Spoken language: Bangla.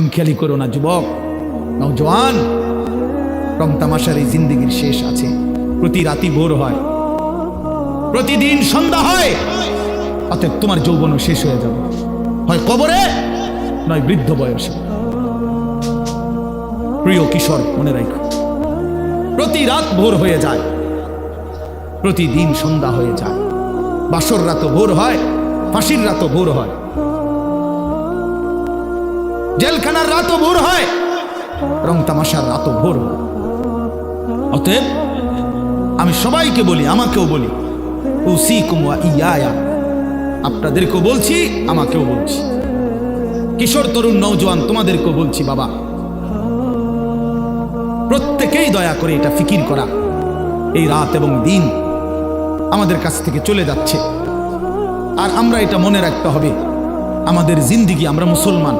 খামখেয়ালি করো না যুবক, নওজোয়ান। রং তামাশার এই জিন্দেগির শেষ আছে। প্রতি রাতি ভোর হয়, প্রতিদিন সন্ধ্যা হয়, অতএব তোমার যৌবনও শেষ হয়ে যাবে, হয় কবরে নয় বৃদ্ধ বয়সে। প্রিয় কিশোর, মনে রাখো, প্রতি রাত ভোর হয়ে যায়, প্রতিদিন সন্ধ্যা হয়ে যায়। বাসর রাতও ভোর হয়, ফাঁসির রাতও ভোর হয়, জেলখানার রাতও ভোর হয়, রং তামাশার রাতও ভোর হয়। অতএব আমি সবাইকে বলি, আমাকেও বলি, উসিকুম ওয়া ইয়া, আপনাদেরকেও বলছি, আমাকেও বলছি, কিশোর তরুণ নওজোয়ান তোমাদেরকেও বলছি, বাবা প্রত্যেকেই দয়া করে এটা ফিকির করা, এই রাত এবং দিন আমাদের কাছ থেকে চলে যাচ্ছে। আর আমরা এটা মনে রাখতে হবে, আমাদের জিন্দিগি, আমরা মুসলমান,